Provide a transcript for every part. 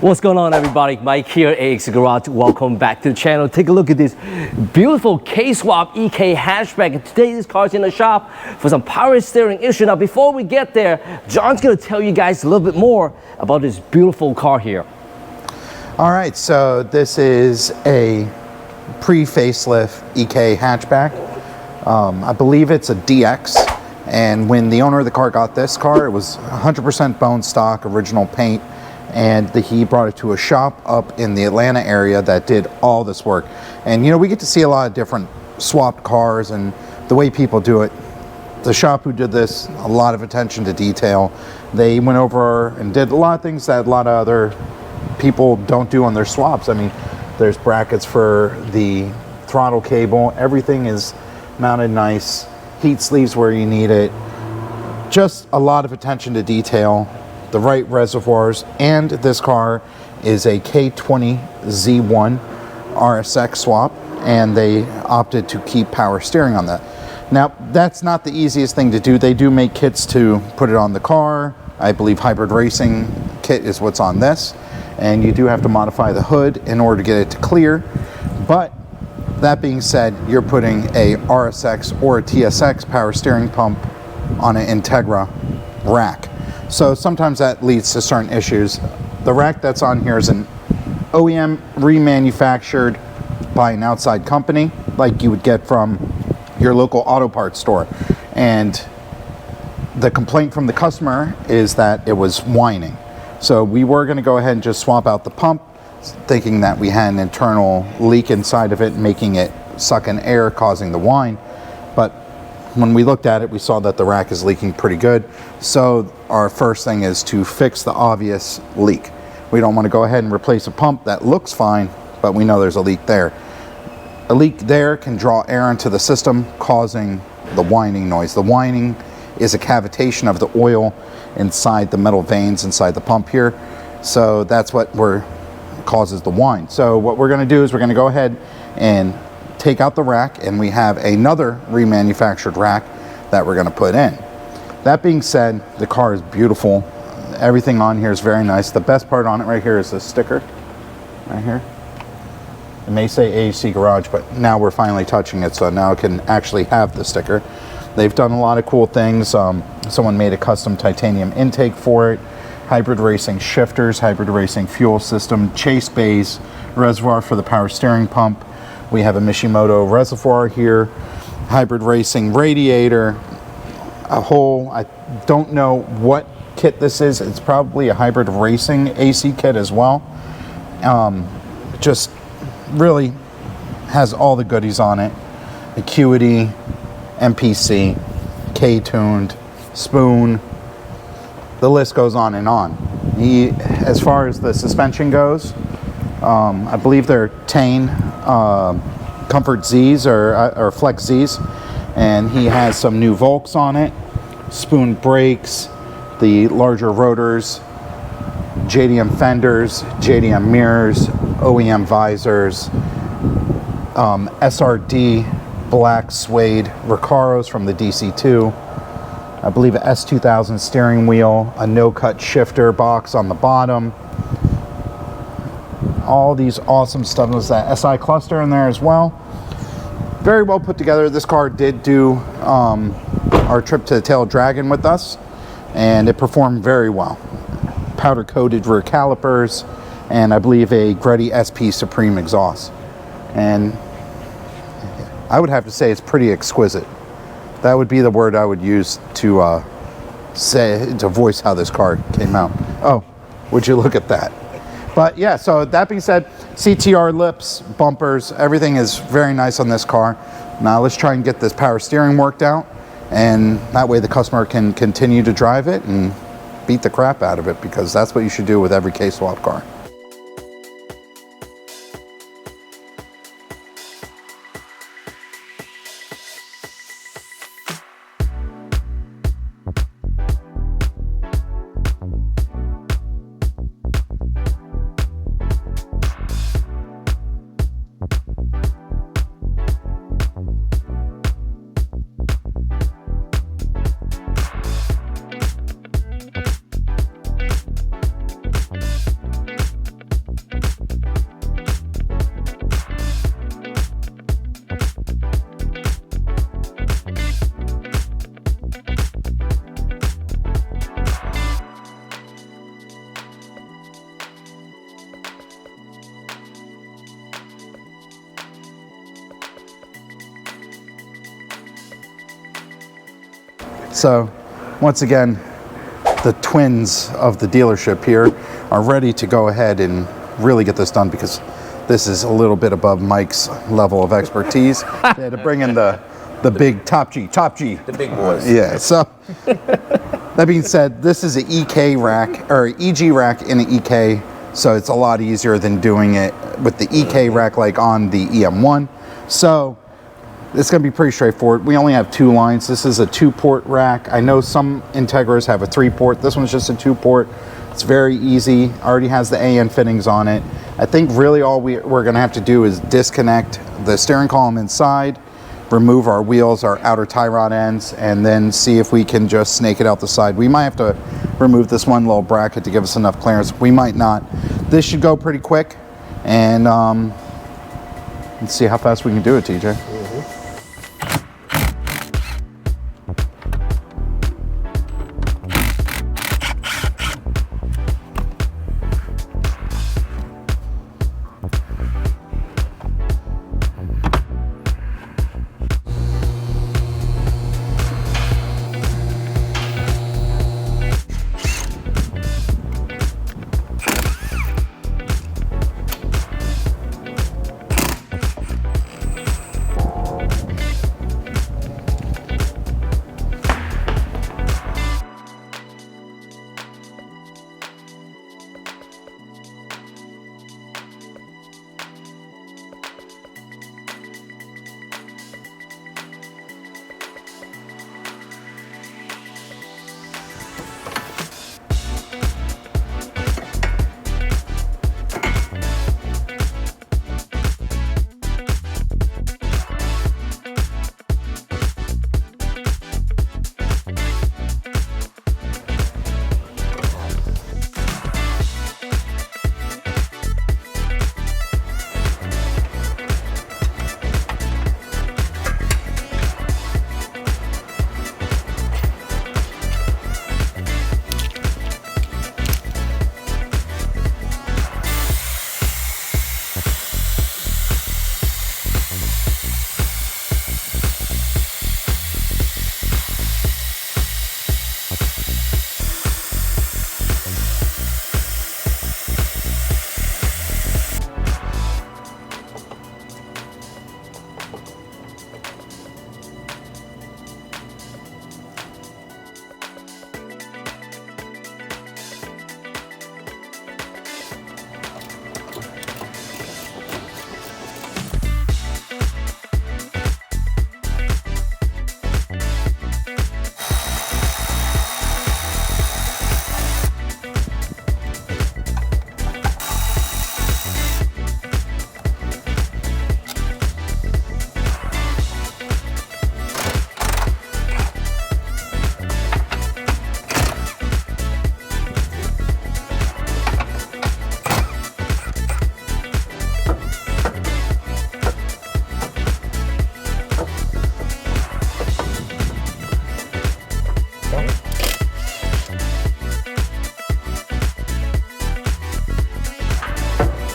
What's going on, everybody? Mike here, AHC Garage. Welcome back to the channel. Take a look at this beautiful K-Swap EK hatchback. And today this car's in the shop for some power steering issue. Now before we get there, John's gonna tell you guys a little bit more about this beautiful car here. All right, so this is a pre-facelift EK hatchback. I believe it's a DX. And when the owner of the car got this car, it was 100% bone stock, original paint. And he brought it to a shop up in the Atlanta area that did all this work. And you know, we get to see a lot of different swapped cars and the way people do it. The shop who did this, a lot of attention to detail. They went over and did a lot of things that a lot of other people don't do on their swaps. I mean, there's brackets for the throttle cable. Everything is mounted nice. Heat sleeves where you need it. Just a lot of attention to detail. The right reservoirs, and this car is a K20Z1 RSX swap, and they opted to keep power steering on that. Now, that's not the easiest thing to do. They do make kits to put it on the car. I believe Hybrid Racing kit is what's on this, and you do have to modify the hood in order to get it to clear. But that being said, you're putting a RSX or a TSX power steering pump on an Integra rack. So sometimes that leads to certain issues. The rack that's on here is an OEM remanufactured by an outside company, like you would get from your local auto parts store. And the complaint from the customer is that it was whining. So we were going to go ahead and just swap out the pump, thinking that we had an internal leak inside of it, making it suck in air, causing the whine. But when we looked at it, we saw that the rack is leaking pretty good. So our first thing is to fix the obvious leak. We don't want to go ahead and replace a pump that looks fine, but we know there's a leak there. A leak there can draw air into the system, causing the whining noise. The whining is a cavitation of the oil inside the metal veins inside the pump here. So that's what causes the whine. So what we're going to do is we're going to go ahead and take out the rack, and we have another remanufactured rack that we're going to put in. That being said, the car is beautiful. Everything on here is very nice. The best part on it right here is the sticker right here. It may say AHC Garage, but now we're finally touching it, so now it can actually have the sticker. They've done a lot of cool things. Someone made a custom titanium intake for it, hybrid racing shifters, hybrid racing fuel system, chase bays, reservoir for the power steering pump. We have a Mishimoto reservoir here, hybrid racing radiator, a whole, I don't know what kit this is. It's probably a hybrid racing AC kit as well. Just really has all the goodies on it. Acuity, MPC, K-tuned, spoon. The list goes on and on. As far as the suspension goes, I believe they're Tane Comfort Z's or Flex Z's, and he has some new Volks on it, spoon brakes, the larger rotors, JDM fenders, JDM mirrors, OEM visors, SRD black suede Recaros from the DC2, I believe a S2000 steering wheel, a no-cut shifter box on the bottom. All these awesome stuff. There's that SI cluster in there as well. Very well put together. This car did do our trip to the Tail Dragon with us, and it performed very well. Powder coated rear calipers, and I believe a Greddy SP Supreme exhaust. And I would have to say it's pretty exquisite. That would be the word I would use to voice how this car came out. Oh, would you look at that? But yeah, so that being said, CTR lips, bumpers, everything is very nice on this car. Now let's try and get this power steering worked out, and that way the customer can continue to drive it and beat the crap out of it, because that's what you should do with every K-Swap car. So once again, the twins of the dealership here are ready to go ahead and really get this done, because this is a little bit above Mike's level of expertise. They had to bring in the big top G. The big boys. Yeah, so that being said, this is an EK rack, or EG rack in an EK, so it's a lot easier than doing it with the EK rack like on the EM1. So it's going to be pretty straightforward. We only have 2 lines. This is a 2-port rack. I know some Integras have a 3-port. This one's just a 2-port. It's very easy. Already has the AN fittings on it. I think really all we're going to have to do is disconnect the steering column inside, remove our wheels, our outer tie rod ends, and then see if we can just snake it out the side. We might have to remove this one little bracket to give us enough clearance. We might not. This should go pretty quick, and let's see how fast we can do it, TJ.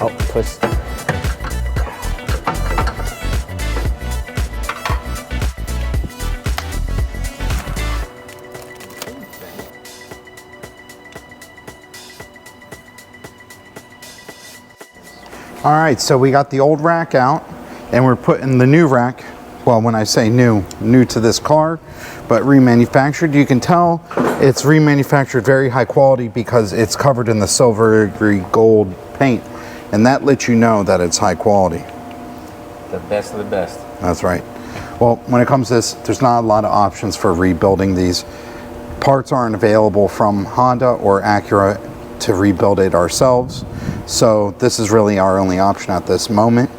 Oh, twist. All right, so we got the old rack out and we're putting the new rack, well, when I say new to this car, but remanufactured. You can tell it's remanufactured very high quality because it's covered in the silvery gold paint, and that lets you know that it's high quality. The best of the best. That's right. Well, when it comes to this, there's not a lot of options for rebuilding these. Parts aren't available from Honda or Acura to rebuild it ourselves. So this is really our only option at this moment.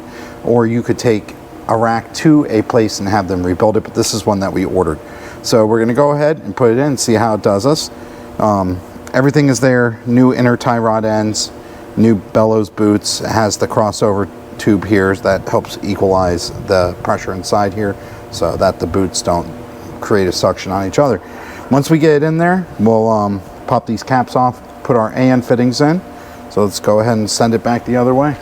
Or you could take a rack to a place and have them rebuild it, but this is one that we ordered. So we're gonna go ahead and put it in and see how it does us. Everything is there, new inner tie rod ends, new bellows boots. It has the crossover tube here that helps equalize the pressure inside here so that the boots don't create a suction on each other. Once we get it in there, we'll pop these caps off, put our AN fittings in. So let's go ahead and send it back the other way.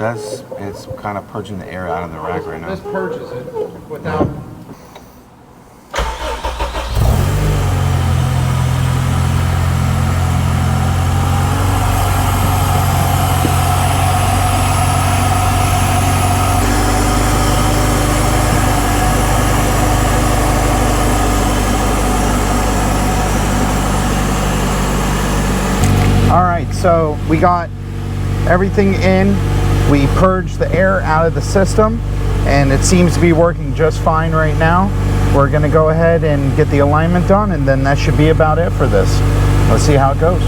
because it's kind of purging the air out of the rack right now. This purges it without. All right, so we got everything in. We purged the air out of the system, and it seems to be working just fine right now. We're gonna go ahead and get the alignment done, and then that should be about it for this. Let's see how it goes.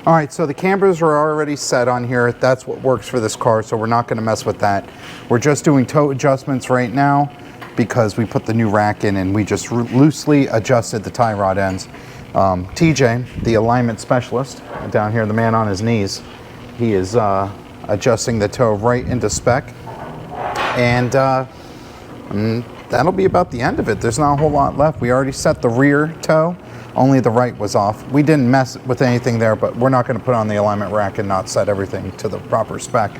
All right, so the cambers are already set on here. That's what works for this car, so we're not gonna mess with that. We're just doing toe adjustments right now because we put the new rack in and we just loosely adjusted the tie rod ends. TJ, the alignment specialist, down here, the man on his knees, he is adjusting the toe right into spec. And that'll be about the end of it. There's not a whole lot left. We already set the rear toe. Only the right was off. We didn't mess with anything there, but we're not going to put on the alignment rack and not set everything to the proper spec.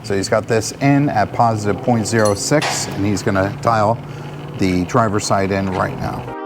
So he's got this in at positive 0.06, and he's going to dial the driver's side in right now.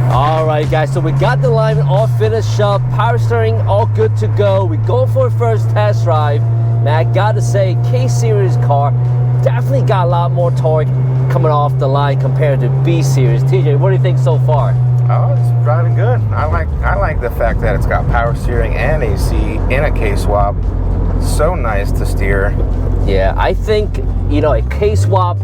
Alright guys, so we got the alignment all finished up, power steering all good to go. We go for a first test drive. Man, I gotta say, K-Series car definitely got a lot more torque coming off the line compared to B-Series. TJ, what do you think so far? Oh, it's driving good. I like the fact that it's got power steering and AC in a K-Swap. So nice to steer. Yeah, I think, you know, a K-Swap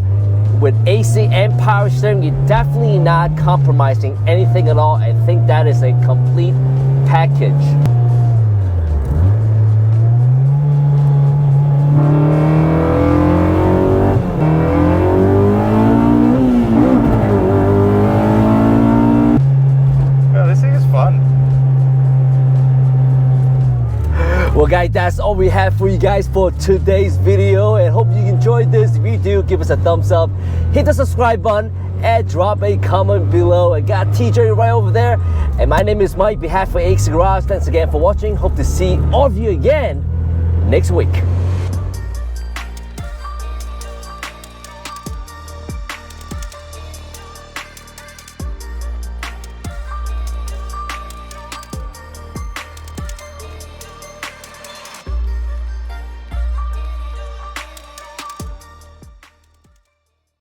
with AC and power steering, you're definitely not compromising anything at all. I think that is a complete package. Yeah, this thing is fun. Well guys, that's all we have for you guys for today's video, and hope you enjoyed this. If you do, give us a thumbs up, hit the subscribe button, and drop a comment below. I got TJ right over there, and my name is Mike, behalf of AHC Garage. Thanks again for watching. Hope to see all of you again next week.